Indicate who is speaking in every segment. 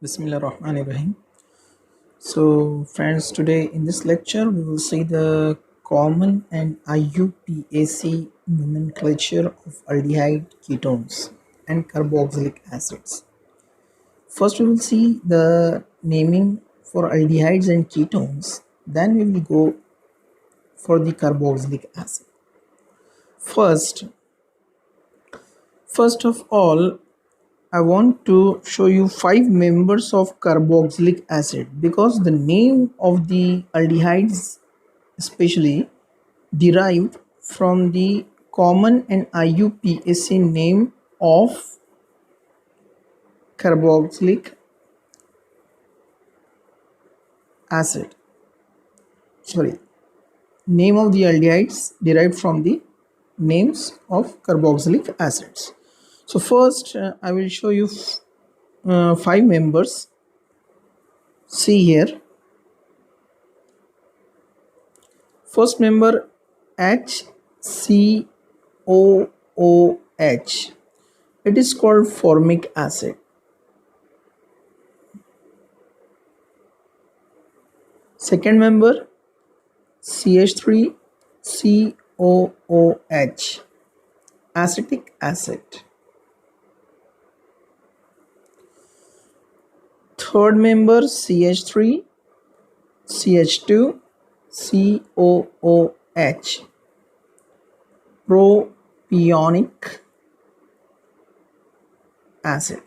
Speaker 1: Bismillahirrahmanirrahim. So, friends, today in this lecture we will see the common and IUPAC nomenclature of aldehyde ketones and carboxylic acids. First, we will see the naming for aldehydes and ketones. Then we will go for the carboxylic acid. First of all, I want to show you 5 members of carboxylic acid because the name of the aldehydes especially derived from the common and IUPAC name of carboxylic acid. Name of the aldehydes derived from the names of carboxylic acids. So first I will show you 5 members. See here. First member HCOOH. It is called formic acid. Second member CH3COOH, acetic acid. Third member CH3CH2COOH, propionic acid.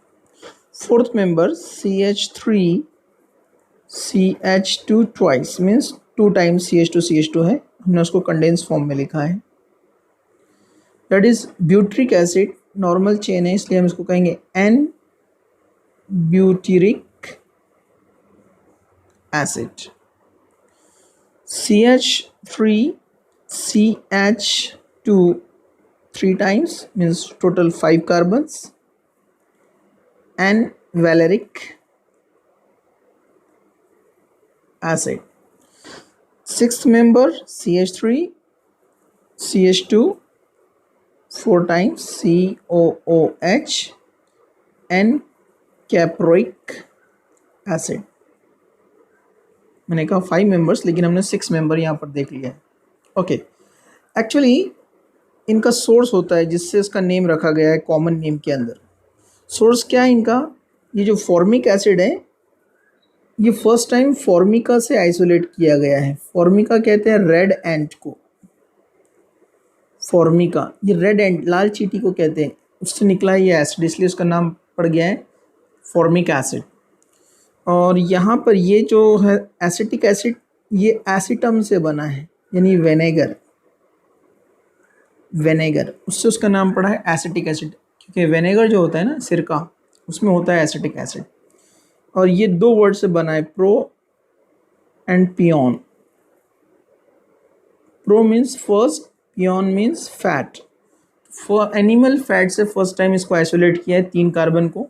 Speaker 1: Fourth member CH3CH2 twice, means 2 times CH2 है, हमने उसको condense form में लिखा है. That is butyric acid. Normal chain है इसलिए हम इसको कहेंगे N butyric acid. CH3CH2 3 times, means total 5 carbons, and valeric acid. Sixth member CH3CH2 4 times COOH and caproic acid. मैंने कहा 5 मेंबर्स, लेकिन हमने 6 मेंबर यहाँ पर देख लिया है. ओके, एक्चुअली इनका सोर्स होता है जिससे इसका नेम रखा गया है कॉमन नेम के अंदर. सोर्स क्या है इनका? ये जो फॉर्मिक एसिड है ये फर्स्ट टाइम फॉर्मिका से आइसोलेट किया गया है. फॉर्मिका कहते हैं रेड एंट को. फॉर्मिका, ये रेड एंट, लाल चींटी को कहते हैं, उससे निकला है ये एसिड, इसलिए उसका नाम पड़ गया है फॉर्मिक एसिड. और यहाँ पर ये जो है एसिटिक एसिड, ये एसिटम से बना है, यानी वेनेगर, उससे उसका नाम पड़ा है एसिटिक एसिड. क्योंकि वेनेगर जो होता है ना, सिरका, उसमें होता है एसिटिक एसिड. और ये 2 वर्ड से बना है, pro and pion. Pro means first, pion means fat. For animal fat से फर्स्ट टाइम इसको आइसोलेट किया है 3 कार्बन को,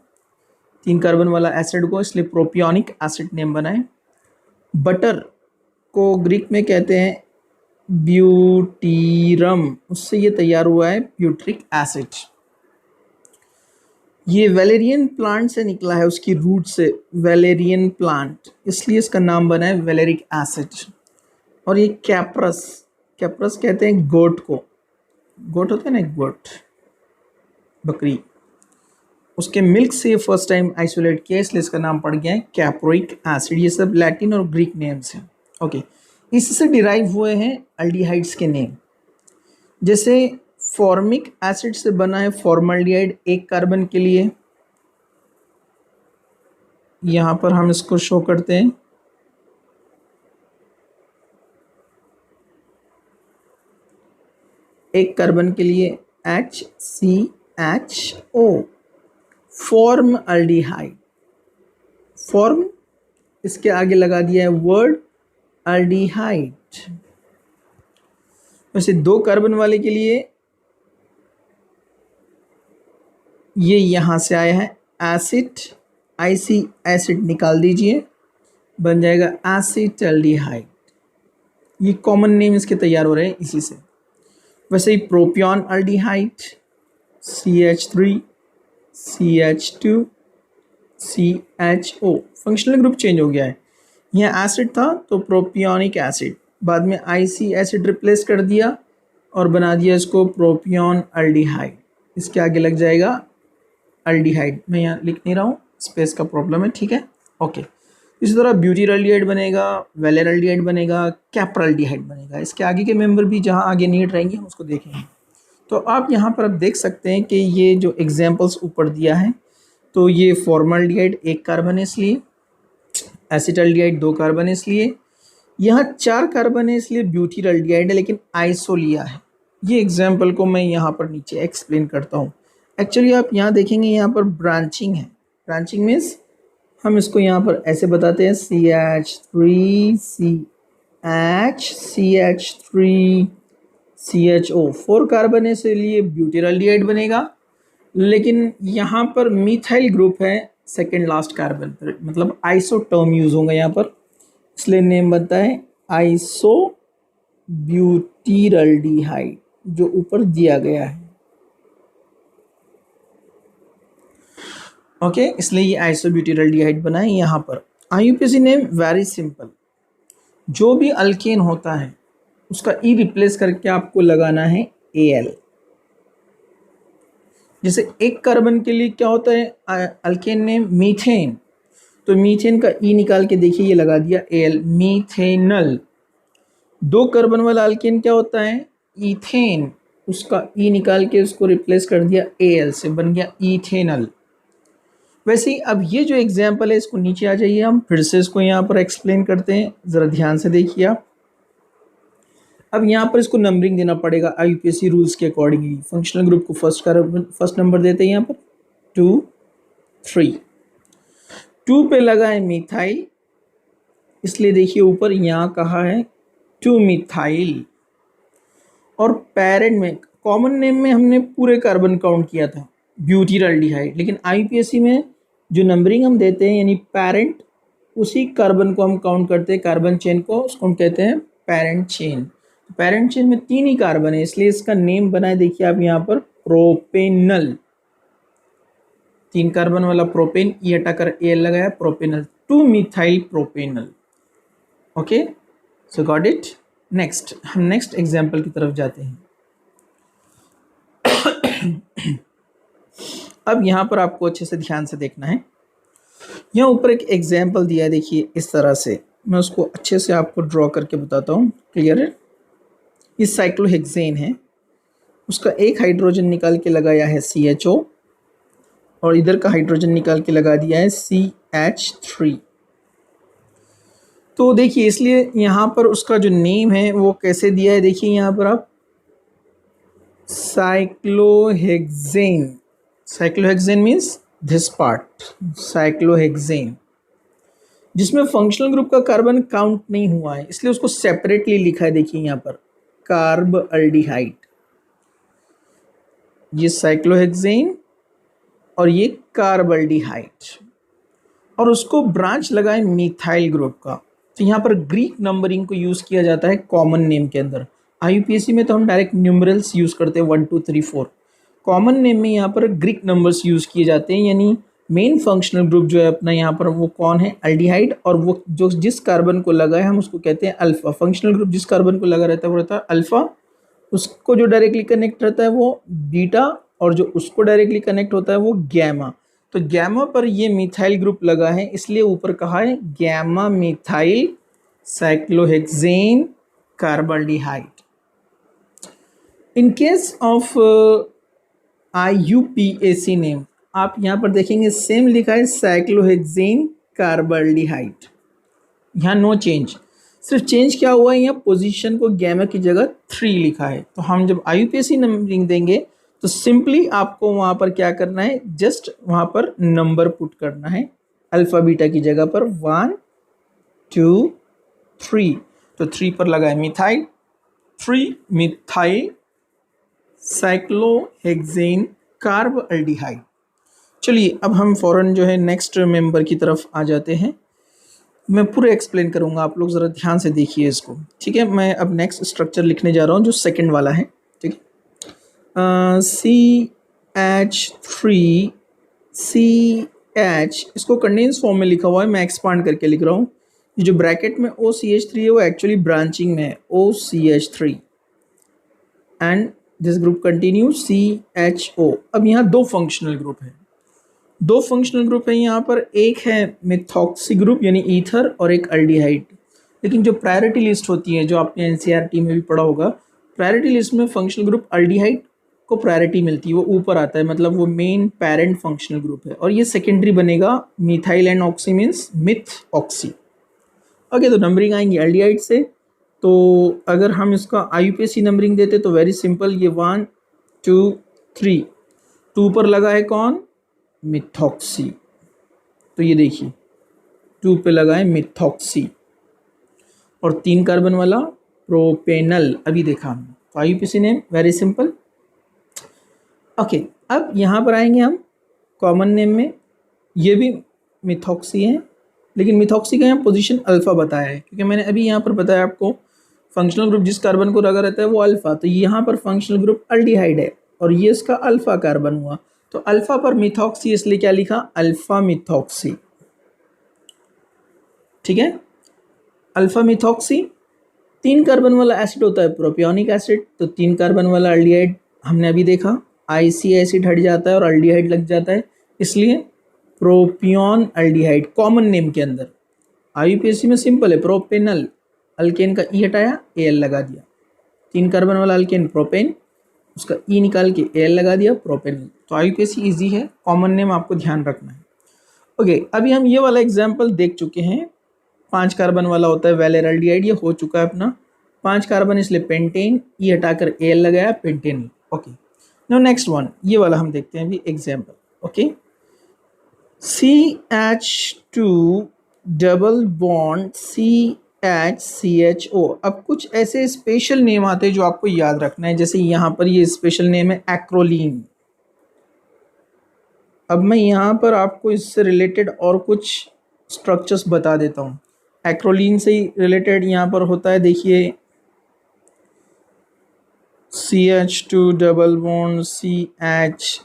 Speaker 1: 3 कार्बन वाला एसिड को, इसलिए प्रोपियोनिक एसिड नेम बना है. बटर को ग्रीक में कहते हैं ब्यूटीरम, उससे ये तैयार हुआ है ब्यूट्रिक एसिड. ये वैलेरियन प्लांट से निकला है, उसकी रूट से, वैलेरियन प्लांट, इसलिए इसका नाम बना है वैलेरिक एसिड. और ये कैप्रस कहते हैं गोट को. गोट होता है ना, गोट, बकरी, उसके मिल्क से फर्स्ट टाइम आइसोलेट किया, इसलिए इसका नाम पड़ गया है कैप्रोइक एसिड. ये सब लैटिन और ग्रीक नेम्स हैं. ओके, इससे डिराइव हुए हैं अल्डिहाइड्स के नेम. जैसे फॉर्मिक एसिड से बना है फॉर्मल्डिहाइड 1 कार्बन के लिए. यहाँ पर हम इसको शो करते हैं. एक कार्बन के लिए HCHO, फॉर्म अल्डिहाइड. फॉर्म, इसके आगे लगा दिया है वर्ड अल्डिहाइड. वैसे 2 कार्बन वाले के लिए ये यहाँ से आया है एसिड, IC एसिड निकाल दीजिए, बन जाएगा एसिटल्डिहाइड. ये कॉमन नेम इसके तैयार हो रहे हैं इसी से. वैसे ही propionaldehyde CH3CH2 CHO, functional group change हो गया है। यहाँ एसिड था तो प्रोपियोनिक एसिड, बाद में IC एसिड रिप्लेस कर दिया और बना दिया इसको प्रोपियोन अल्डिहाइड। इसके आगे लग जाएगा अल्डिहाइड, मैं यहाँ लिख नहीं रहा हूँ, स्पेस का प्रॉब्लम है, ठीक है, ओके। इसी तरह ब्यूटीरल्डिहाइड बनेगा, वेलेरल्डिहाइड बनेगा, कैप्रल्डिहाइड बनेगा। इसके आगे के मेंबर भी जहाँ आगे नीड रहेंगे हम उसको देखेंगे। तो आप यहाँ पर अब देख सकते हैं कि ये जो एग्जाम्पल्स ऊपर दिया है, तो ये फॉर्मल्डिहाइड 1 कार्बन है इसलिए, एसिटल्डिहाइड 2 कार्बन है इसलिए, यहाँ 4 कार्बन है इसलिए ब्यूटीरल्डिहाइड है, लेकिन आइसो लिया है। ये एग्जाम्पल को मैं यहाँ पर नीचे एक्सप्लेन करता हूँ। एक्चुअली आप यहाँ देखेंगे यहाँ पर ब्रांचिंग है। ब्रांचिंग मीन्स हम इसको यहाँ पर ऐसे बताते हैं CH3 CH3 CHO, 4 कार्बन है इसलिए ब्यूटीरल्डिहाइड बनेगा, लेकिन यहाँ पर मिथाइल ग्रुप है सेकेंड लास्ट कार्बन पर, मतलब आइसो टर्म यूज होगा यहाँ पर, इसलिए नेम बनता है आइसो ब्यूटीरल्डिहाइड जो ऊपर दिया गया है, ओके। इसलिए ये आइसो ब्यूटीरल्डिहाइड बना है। यहाँ पर IUPAC नेम वेरी सिंपल, जो भी अल्केन होता है उसका E रिप्लेस करके आपको लगाना है Al। जैसे 1 कार्बन के लिए क्या होता है अल्केन नेम मीथेन, तो मीथेन का E निकाल के देखिए ये लगा दिया Al, मीथेनल। 2 कार्बन वाला अल्केन क्या होता है इथेन, उसका E निकाल के उसको रिप्लेस कर दिया Al से, बन गया इथेनल। वैसे ही अब ये जो एग्जाम्पल है इसको नीचे आ जाइए, हम फिर से इसको यहाँ पर एक्सप्लेन करते हैं, ज़रा ध्यान से देखिए आप। अब यहाँ पर इसको नंबरिंग देना पड़ेगा IUPAC रूल्स के अकॉर्डिंगली। फंक्शनल ग्रुप को फर्स्ट नंबर देते हैं यहाँ पर 2 3, 2 पे लगा है मिथाइल, इसलिए देखिए ऊपर यहाँ कहा है 2 मिथाइल। और पेरेंट में कॉमन नेम में हमने पूरे कार्बन काउंट किया था ब्यूटीरल्डिहाइड, लेकिन IUPAC में जो नंबरिंग हम देते हैं यानी पेरेंट, उसी कार्बन को हम काउंट करते हैं, कार्बन चेन को, उसको हम कहते हैं पेरेंट चेन। पेरेंट चेन में 3 ही कार्बन है इसलिए इसका नेम बना है, देखिए आप यहाँ पर प्रोपेनल। 3 कार्बन वाला प्रोपेन, ये हटाकर Al लगाया, propanal, 2 methyl propanal, okay. So got it. Next हम नेक्स्ट एग्जाम्पल की तरफ जाते हैं। अब यहाँ पर आपको अच्छे से ध्यान से देखना है, यहाँ ऊपर एक एग्जाम्पल दिया है, देखिए इस तरह से, मैं उसको अच्छे से आपको ड्रॉ करके बताता हूँ, क्लियर है। ये साइक्लोहेक्सेन है, उसका एक हाइड्रोजन निकाल के लगाया है CHO और इधर का हाइड्रोजन निकाल के लगा दिया है CH3। तो देखिए इसलिए यहाँ पर उसका जो नेम है वो कैसे दिया है, देखिए यहाँ पर आप cyclohexane, cyclohexane means this part, cyclohexane, जिसमें फंक्शनल ग्रुप का कार्बन काउंट नहीं हुआ है इसलिए उसको सेपरेटली लिखा है, देखिए यहाँ पर कार्ब अल्डिहाइड, ये साइक्लोहेक्सेन और ये कार्बल्डिहाइड, और उसको ब्रांच लगाए मिथाइल ग्रुप का। तो यहाँ पर ग्रीक नंबरिंग को यूज़ किया जाता है कॉमन नेम के अंदर। IUPAC में तो हम डायरेक्ट न्यूमरल्स यूज़ करते हैं 1 2 3 4, कॉमन नेम में यहाँ पर ग्रीक नंबर्स यूज़ किए जाते हैं, यानी मेन फंक्शनल ग्रुप जो है अपना यहाँ पर वो कौन है अल्डिहाइड, और वो जो जिस कार्बन को लगा है हम उसको कहते हैं अल्फ़ा। फंक्शनल ग्रुप जिस कार्बन को लगा रहता है वो रहता है अल्फ़ा, उसको जो डायरेक्टली कनेक्ट रहता है वो बीटा, और जो उसको डायरेक्टली कनेक्ट होता है वो गैमा। तो गैमा पर ये मिथाइल ग्रुप लगा है इसलिए ऊपर कहा है gamma methyl cyclohexane carbaldehyde. In case of IUPAC name आप यहाँ पर देखेंगे सेम लिखा है साइक्लोहेक्सेन कार्बल्डिहाइड, यहाँ नो चेंज, सिर्फ चेंज क्या हुआ है यहाँ पोजीशन को गैमा की जगह 3 लिखा है। तो हम जब IUPAC नंबरिंग देंगे तो सिंपली आपको वहाँ पर क्या करना है, जस्ट वहाँ पर नंबर पुट करना है अल्फ़ा बीटा की जगह पर 1 2 3, तो 3 पर लगा है मिथाइल, 3 मिथाइल साइक्लोहेक्सेन कार्बल्डिहाइड। चलिए अब हम फ़ौरन जो है नेक्स्ट मेंबर की तरफ आ जाते हैं, मैं पूरा एक्सप्लेन करूँगा, आप लोग ज़रा ध्यान से देखिए इसको, ठीक है। मैं अब नेक्स्ट स्ट्रक्चर लिखने जा रहा हूँ जो सेकंड वाला है, ठीक है। CH3 CH एच, इसको कंडेंस फॉर्म में लिखा हुआ है, मैं एक्सपांड करके लिख रहा हूँ। ये जो ब्रैकेट में OCH3 है वो एक्चुअली ब्रांचिंग में है, OCH3 and this group continue CHO। अब यहाँ दो फंक्शनल ग्रुप है, दो फंक्शनल ग्रुप है यहाँ पर, एक है मिथॉक्सी ग्रुप यानी ईथर और एक अल्डिहाइड। लेकिन जो प्रायोरिटी लिस्ट होती है, जो आपने NCERT में भी पढ़ा होगा, प्रायोरिटी लिस्ट में फंक्शनल ग्रुप अल्डिहाइड को प्रायोरिटी मिलती है, वो ऊपर आता है, मतलब वो मेन पेरेंट फंक्शनल ग्रुप है, और ये सेकेंडरी बनेगा methyl and oxy means myth oxy. Okay, तो नंबरिंग आएंगी अल्डिहाइड से। तो अगर हम इसका IUPAC नंबरिंग देते तो वेरी सिंपल, ये 1 2 3, 2 पर लगा है कौन, मिथॉक्सी, तो ये देखिए 2 पे लगा है मिथॉक्सी, और 3 कार्बन वाला प्रोपेनल अभी देखा हमने। तो IUPAC name very simple. Okay, अब यहाँ पर आएंगे हम कॉमन नेम में, ये भी मिथॉक्सी है, लेकिन मिथॉक्सी का यहाँ पोजीशन अल्फ़ा बताया है, क्योंकि मैंने अभी यहाँ पर बताया आपको फंक्शनल ग्रुप जिस कार्बन को लगा रहता है वो अल्फ़ा, तो यहाँ पर फंक्शनल ग्रुप अल्डिहाइड है और ये इसका अल्फ़ा कार्बन हुआ, तो अल्फ़ा पर मिथॉक्सी, इसलिए क्या लिखा, अल्फ़ा मिथॉक्सी। ठीक है, अल्फ़ा मिथॉक्सी। 3 कार्बन वाला एसिड होता है प्रोपियोनिक एसिड, तो 3 कार्बन वाला अल्डिहाइड हमने अभी देखा, IC एसिड हट जाता है और अल्डिहाइड लग जाता है, इसलिए प्रोपियोन अल्डिहाइड कॉमन नेम के अंदर। IUPAC में सिंपल है, प्रोपेनल, अल्केन का E हटाया, Al लगा दिया, 3 कार्बन वाला अल्केन प्रोपेन, उसका E निकाल के Al लगा दिया, प्रोपेनल। तो IUPAC ईजी है, कॉमन नेम आपको ध्यान रखना है। ओके, अभी हम ये वाला एग्जाम्पल देख चुके हैं, 5 कार्बन वाला होता है वेलेरल्डिहाइड, ये हो चुका है अपना 5 कार्बन, इसलिए पेंटेन, E हटाकर Al लगाया, pentane. Okay, now next one, ये वाला हम देखते हैं अभी example. Okay, CH2 double bond CHCHO। अब कुछ ऐसे स्पेशल नेम आते हैं जो आपको याद रखना है, जैसे यहाँ पर ये स्पेशल नेम है एक्रोलीन। अब मैं यहाँ पर आपको इससे रिलेटेड और कुछ स्ट्रक्चर्स बता देता हूँ। एक्रोलीन से ही रिलेटेड यहाँ पर होता है, देखिए CH2 double bond CHCOOH,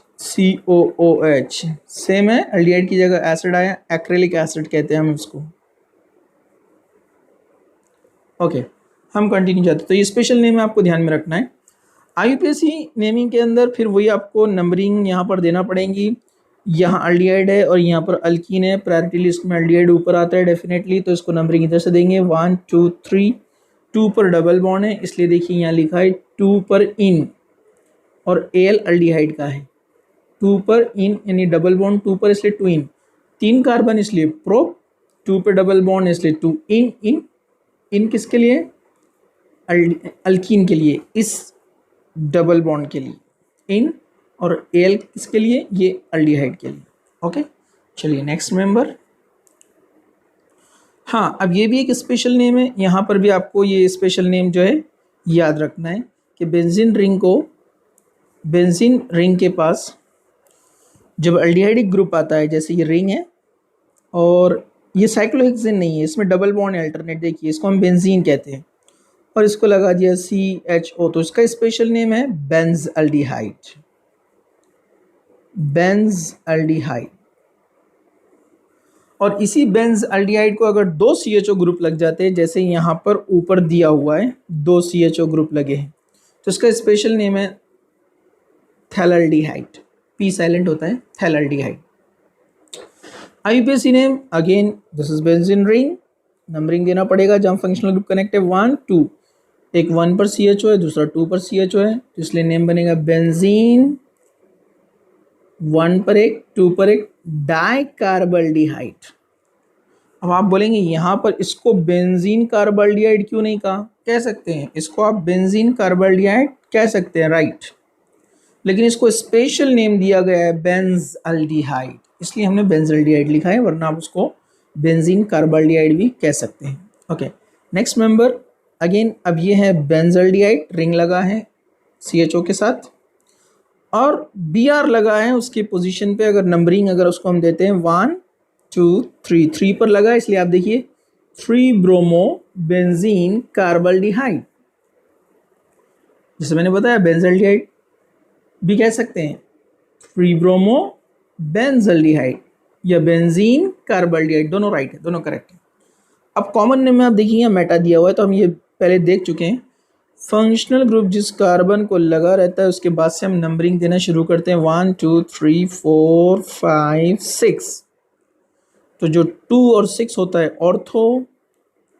Speaker 1: same है, अल्डिहाइड की जगह एसिड आया, एक्रेलिक एसिड कहते हैं हम इसको। ओके, हम कंटिन्यू जाते, तो ये स्पेशल नेम आपको ध्यान में रखना है। IUPAC नेमिंग के अंदर फिर वही आपको नंबरिंग यहाँ पर देना पड़ेगी, यहाँ अल्डिहाइड है और यहाँ पर अल्कीन है, प्रायोरिटी लिस्ट में अल्डिहाइड ऊपर आता है डेफिनेटली, तो इसको नंबरिंग इधर से देंगे 1 2 3। 2 पर डबल बॉन्ड है, इसलिए देखिए यहाँ लिखा है 2 पर इन, और Al अल्डिहाइड का है, 2 पर इन यानी डबल बॉन्ड 2 पर, इसलिए 2 इन, 3 कार्बन इसलिए प्रो, 2 पर डबल बॉन्ड इसलिए 2 इन, इन किसके लिए, अल्कीन के लिए, इस डबल बॉन्ड के लिए इन, और Al किसके लिए, ये अल्डिहाइड के लिए। ओके, चलिए नेक्स्ट मेंबर। हाँ, अब ये भी एक स्पेशल नेम है, यहाँ पर भी आपको ये स्पेशल नेम जो है याद रखना है कि बेंजीन रिंग के पास जब अल्डिहाइडिक ग्रुप आता है, जैसे ये रिंग है और ये साइक्लोहेक्सेन नहीं है, इसमें डबल बॉन्ड है अल्टरनेट, देखिए इसको हम बेंजीन कहते हैं, और इसको लगा दिया CHO, तो इसका स्पेशल नेम है बेंज अल्डिहाइड। और इसी बेंज अल्डिहाइड को अगर 2 CHO ग्रुप लग जाते हैं, जैसे यहाँ पर ऊपर दिया हुआ है 2 CHO ग्रुप लगे हैं, तो इसका स्पेशल नेम है थैलाल्डिहाइड, P साइलेंट होता है, थैलाल्डिहाइड। IUPAC name again this is benzene ring, numbering देना पड़ेगा, जब फंक्शनल ग्रुप कनेक्ट है 1 2, एक 1 पर CHO है, दूसरा 2 पर CHO है, तो इसलिए नेम बनेगा बेंजीन, 1 पर एक 2 पर एक डाइकार्बल्डिहाइड। अब आप बोलेंगे यहाँ पर इसको बेंजीन कार्बल्डिहाइड क्यों नहीं कहा, कह सकते हैं इसको आप बेंजीन कार्बल्डिहाइड कह सकते हैं, राइट, लेकिन इसको स्पेशल नेम दिया गया है बेंज अल्डिहाइड, इसलिए हमने बेंज अल्डिहाइड लिखा है, वरना आप उसको बेंजीन कार्बल्डिहाइड भी कह सकते हैं। ओके, नेक्स्ट मेंबर अगेन, अब ये है बेंजल्डिहाइड, रिंग लगा है CHO के साथ और Br लगा है उसकी पोजीशन पे, अगर नंबरिंग अगर उसको हम देते हैं 1 2 3, 3 पर लगा, इसलिए आप देखिए 3 ब्रोमो बेंजीन कार्बल्डिहाइड, जैसे मैंने बताया बेंजल्डिहाइड भी कह सकते हैं, 3 ब्रोमो बेंजल्डिहाइड, या बेंजीन कार्बाल्डिहाइड, दोनों राइट है, दोनों करेक्ट है। अब कॉमन नेम में आप देखिए मेटा दिया हुआ है, तो हम ये पहले देख चुके हैं। फंक्शनल ग्रुप जिस कार्बन को लगा रहता है उसके बाद से हम नंबरिंग देना शुरू करते हैं, 1 2 3 4 5 6। तो जो 2 और 6 होता है ऑर्थो,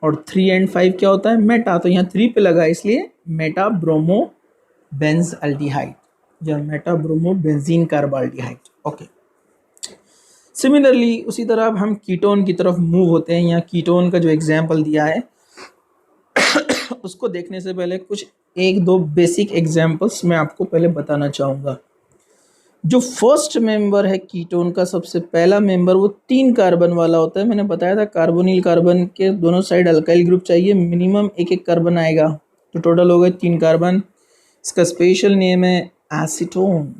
Speaker 1: और 3 एंड 5 क्या होता है, मेटा। तो यहाँ 3 पे लगा है इसलिए मेटा ब्रोमो बेंज अल्डिहाइड या Meta bromo benzene carbaldehyde. Okay, similarly उसी तरह अब हम कीटोन की तरफ मूव होते हैं। यहाँ कीटोन का जो एग्जाम्पल दिया है उसको देखने से पहले कुछ एक दो बेसिक एग्जाम्पल्स मैं आपको पहले बताना चाहूँगा। जो फर्स्ट मेंबर है कीटोन का, सबसे पहला मेंबर, वो 3 कार्बन वाला होता है। मैंने बताया था कार्बोनिल कार्बन के दोनों साइड अल्काइल ग्रुप चाहिए, मिनिमम एक एक कार्बन आएगा, तो टोटल हो गए 3 कार्बन। इसका स्पेशल नेम है एसीटोन।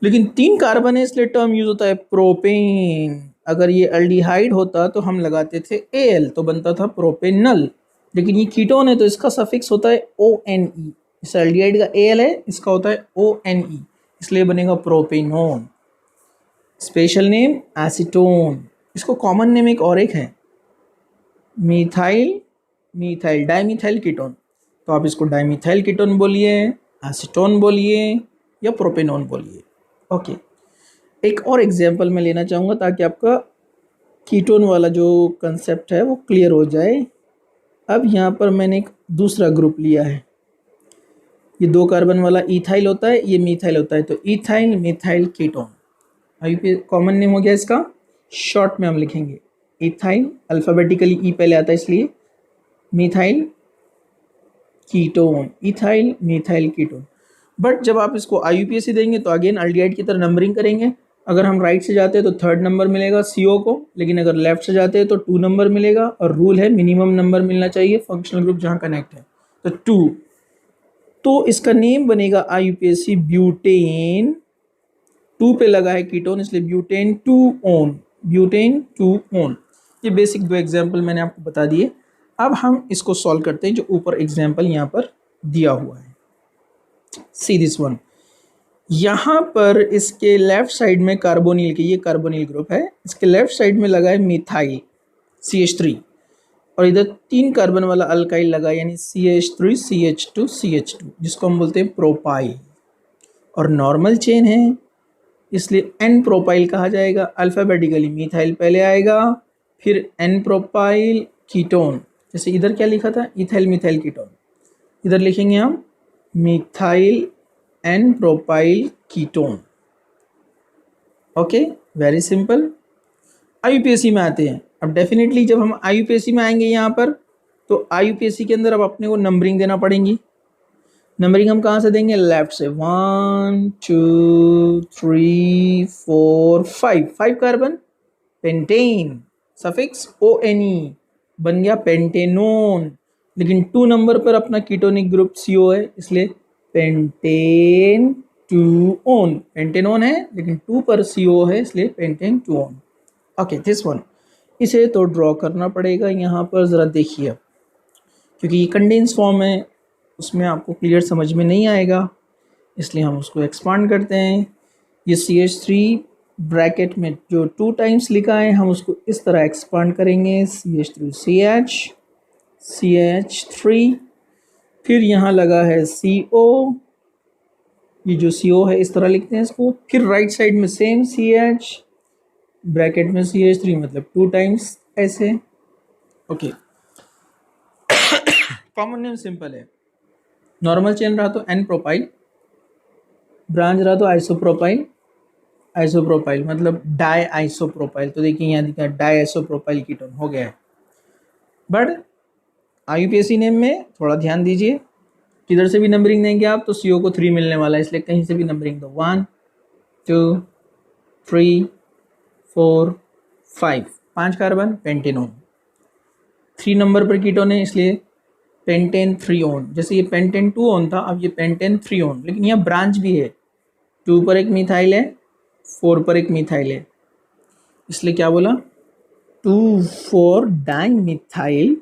Speaker 1: लेकिन 3 कार्बन है इसलिए टर्म यूज होता है प्रोपेन। अगर ये अल्डिहाइड होता तो हम लगाते थे एल, तो बनता था प्रोपेनल। लेकिन ये कीटोन है तो इसका सफिक्स होता है ONE। इस एल्डिहाइड का एल है, इसका होता है ONE, इसलिए बनेगा प्रोपेनोन। Special name acetone. इसको कॉमन नेम एक है, मीथाइल डाइमिथाइल कीटोन। तो आप इसको डाइमिथाइल कीटोन बोलिए, एसीटोन बोलिए या प्रोपेनोन बोलिए। ओके, एक और एग्जांपल मैं लेना चाहूँगा ताकि आपका कीटोन वाला जो कंसेप्ट है वो क्लियर हो जाए। अब यहाँ पर मैंने एक दूसरा ग्रुप लिया है, ये 2 कार्बन वाला इथाइल होता है, ये मीथाइल होता है, तो इथाइल मिथाइल कीटोन। अभी कॉमन नेम हो गया इसका, शॉर्ट में हम लिखेंगे इथाइल, अल्फ़ाबेटिकली ई पहले आता है इसलिए methyl ketone, ethyl methyl ketone. But जब आप इसको IUPAC देंगे तो अगेन अल्डिहाइड की तरह नंबरिंग करेंगे। अगर हम राइट से जाते हैं तो 3rd नंबर मिलेगा CO को, लेकिन अगर लेफ्ट से जाते हैं तो 2 नंबर मिलेगा, और रूल है मिनिमम नंबर मिलना चाहिए फंक्शनल ग्रुप जहाँ कनेक्ट है, तो 2। तो इसका नेम बनेगा IUPAC ब्यूटेन। 2 पे लगा है कीटोन इसलिए ब्यूटेन 2 ओन, ब्यूटेन 2 ओन। ये बेसिक 2 एग्जाम्पल मैंने आपको बता दिए। अब हम इसको सॉल्व करते हैं जो ऊपर एग्जाम्पल यहाँ पर दिया हुआ है। सी दिस वन, यहाँ पर इसके लेफ्ट साइड में कार्बोनिल के, ये कार्बोनिल ग्रुप है, इसके लेफ्ट साइड में लगा है मिथाइल CH3, और इधर 3 कार्बन वाला अल्काइल लगा है यानी CH3 CH2 CH2, जिसको हम बोलते हैं प्रोपाइल। और नॉर्मल चेन है इसलिए N प्रोपाइल कहा जाएगा। अल्फ़ाबेटिकली मिथाइल पहले आएगा, फिर N प्रोपाइल कीटोन। जैसे इधर क्या लिखा था, इथाइल मिथाइल कीटोन, इधर लिखेंगे हम methyl N propyl ketone. Okay, very simple. IUPAC में आते हैं। अब डेफिनेटली जब हम IUPAC में आएंगे यहाँ पर, तो IUPAC के अंदर अब अपने को नंबरिंग देना पड़ेगी। नंबरिंग हम कहाँ से देंगे, लेफ्ट से, 1 2 3 4 5 कार्बन, पेंटेन, सफिक्स ONE, बन गया पेंटेनोन। लेकिन 2 नंबर पर अपना कीटोनिक ग्रुप CO है इसलिए पेंटेन 2 ओन, पेंटेनोन है लेकिन 2 पर CO है इसलिए pentane 2 own. Okay, this one, इसे तो ड्रॉ करना पड़ेगा यहाँ पर, ज़रा देखिए क्योंकि ये कंडेंस फॉर्म है उसमें आपको क्लियर समझ में नहीं आएगा, इसलिए हम उसको एक्सपांड करते हैं। ये CH3 ब्रैकेट में जो 2 टाइम्स लिखा है हम उसको इस तरह एक्सपांड करेंगे, CH3CH CH3, फिर यहाँ लगा है CO, ये जो CO है इस तरह लिखते हैं इसको, फिर राइट साइड में सेम CH ब्रैकेट में CH3 मतलब 2 टाइम्स ऐसे। ओके, कॉमन नेम सिंपल है, नॉर्मल चेन रहा तो N प्रोपाइल, ब्रांच रहा तो आइसोप्रोपाइल, आइसोप्रोपाइल मतलब डाई आइसोप्रोपाइल। तो देखिए यहाँ दिखा डाई आइसोप्रोपाइल कीटोन हो गया है। बट IUPAC नेम में थोड़ा ध्यान दीजिए, किधर से भी नंबरिंग देंगे आप तो CO को 3 मिलने वाला है, इसलिए कहीं से भी नंबरिंग दो, 1 2 3 4 5 कार्बन, पेंटेनोन। 3 नंबर पर कीटोन है इसलिए पेंटेन 3 ओन। जैसे ये पेंटेन 2 ओन था, अब ये पेंटेन 3 ओन, लेकिन यहाँ ब्रांच भी है, 2 पर एक मिथाइल है, 4 पर एक मिथाइल है, इसलिए क्या बोला, 2,4 डाइमिथाइल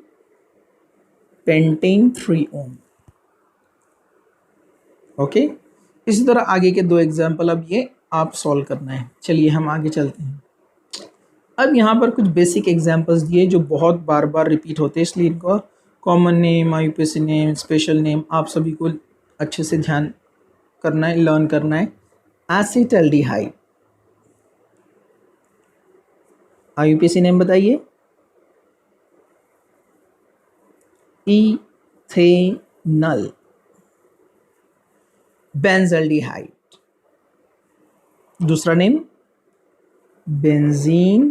Speaker 1: पेंटेन 3 ओन। ओके, इसी तरह आगे के 2 एग्जाम्पल अब ये आप सॉल्व करना है। चलिए हम आगे चलते हैं। अब यहाँ पर कुछ बेसिक एग्जांपल्स दिए जो बहुत बार बार रिपीट होते हैं, इसलिए इनका common name, IUPAC name, special name आप सभी को अच्छे से ध्यान करना है, लर्न करना है। एसिटल्डिहाइड, आईयूपीएसी नेम बताइए। इथेनल। बेंजल्डिहाइड, दूसरा नेम बेंजीन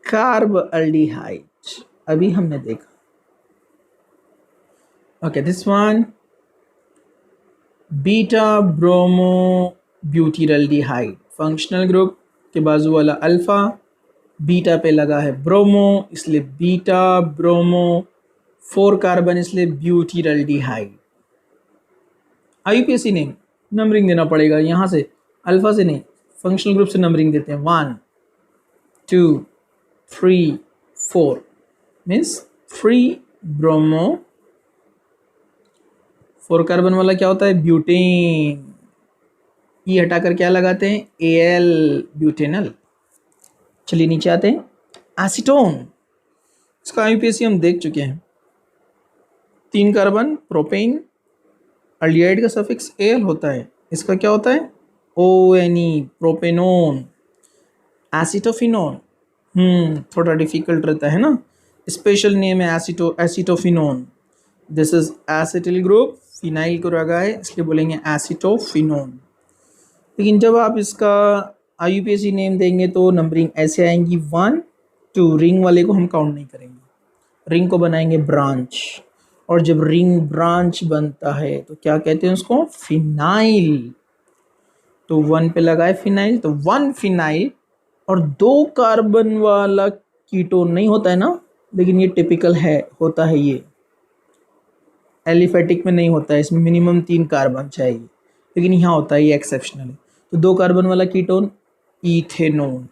Speaker 1: कार्बल्डिहाइड, अभी हमने देखा। Okay, this one beta bromo butyraldehyde, functional group के बाजू वाला अल्फा, बीटा पे लगा है ब्रोमो इसलिए बीटा ब्रोमो, 4 कार्बन इसलिए ब्यूटिरल्डिहाइड। आईयूपीएसी नेम नंबरिंग देना पड़ेगा, यहां से अल्फा से नहीं, फंक्शनल ग्रुप से नंबरिंग देते हैं। 1 2 3 4 मीन्स 3 ब्रोमो, 4 कार्बन वाला क्या होता है ब्यूटेन, ई हटाकर क्या लगाते हैं एल, ब्यूटेनल। चलिए नीचे आते हैं। एसीटोन, इसका आईयूपीएसी हम देख चुके हैं। 3 कार्बन प्रोपेन, अल्डिहाइड का सफिक्स एल होता है, इसका क्या होता है ONE, प्रोपेनोन। एसिटोफिनोन, थोड़ा डिफिकल्ट रहता है ना, स्पेशल नेम है acetophenone. This is acetyl group, phenyl को लगा है इसलिए बोलेंगे एसिटोफिनोन। लेकिन जब आप इसका आईयूपीएसी नेम देंगे तो नंबरिंग ऐसे आएंगी 1 2, रिंग वाले को हम काउंट नहीं करेंगे, रिंग को बनाएंगे ब्रांच, और जब रिंग ब्रांच बनता है तो क्या कहते हैं उसको फिनाइल। तो 1 पे लगा है फिनाइल, तो 1 फिनाइल। और 2 कार्बन वाला कीटोन नहीं होता है ना, लेकिन ये टिपिकल है, होता है, ये एलिफेटिक में नहीं होता है, इसमें मिनिमम 3 कार्बन चाहिए, लेकिन यहाँ होता है, ये एक्सेप्शनल है। तो 2 कार्बन वाला कीटोन इथेनोन,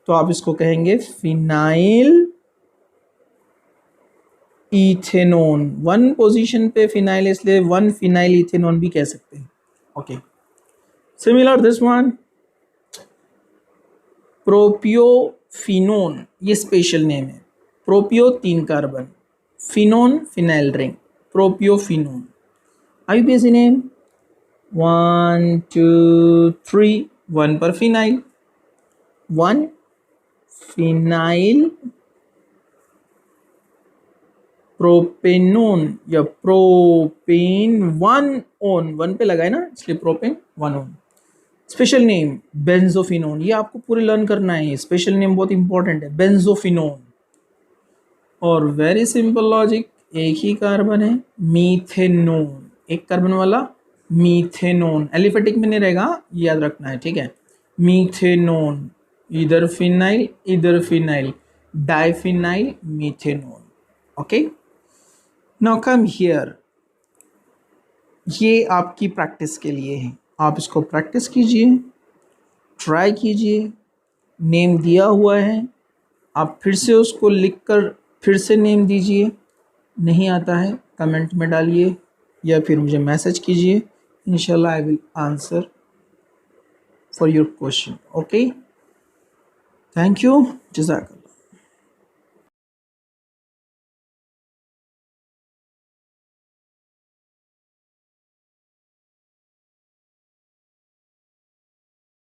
Speaker 1: तो आप इसको कहेंगे फिनाइल इथेनोन। 1 पोजीशन पे फिनाइल इसलिए 1 फिनाइल इथेनोन भी कह सकते हैं। Okay, similar this one propiophenone, ये स्पेशल नेम है। Propio 3 carbon, phenone phenyl ring, propiophenone. IUPAC name 1 2 3, 1 पर फिनाइल, 1 फिनाइल प्रोपेनोन या प्रोपेन 1 ओन, 1 पे लगा है ना इसलिए propane 1 one. Special name benzophenone, ये आपको पूरे लर्न करना है, स्पेशल नेम बहुत इंपॉर्टेंट है बेंजोफिनोन। और वेरी सिंपल लॉजिक, एक ही कार्बन है मीथेनोन, 1 कार्बन वाला मीथेनोन, एलिफेटिक में नहीं रहेगा, याद रखना है, ठीक है। मीथेनोन, इधर phenyl, diphenyl methanone. Okay, now come here, ये आपकी प्रैक्टिस के लिए है, आप इसको प्रैक्टिस कीजिए, ट्राई कीजिए। नेम दिया हुआ है, आप फिर से उसको लिखकर फिर से नेम दीजिए, नहीं आता है कमेंट में डालिए या फिर मुझे मैसेज कीजिए, इंशाल्लाह I will answer for your question. Okay, thank you, जज़ाक।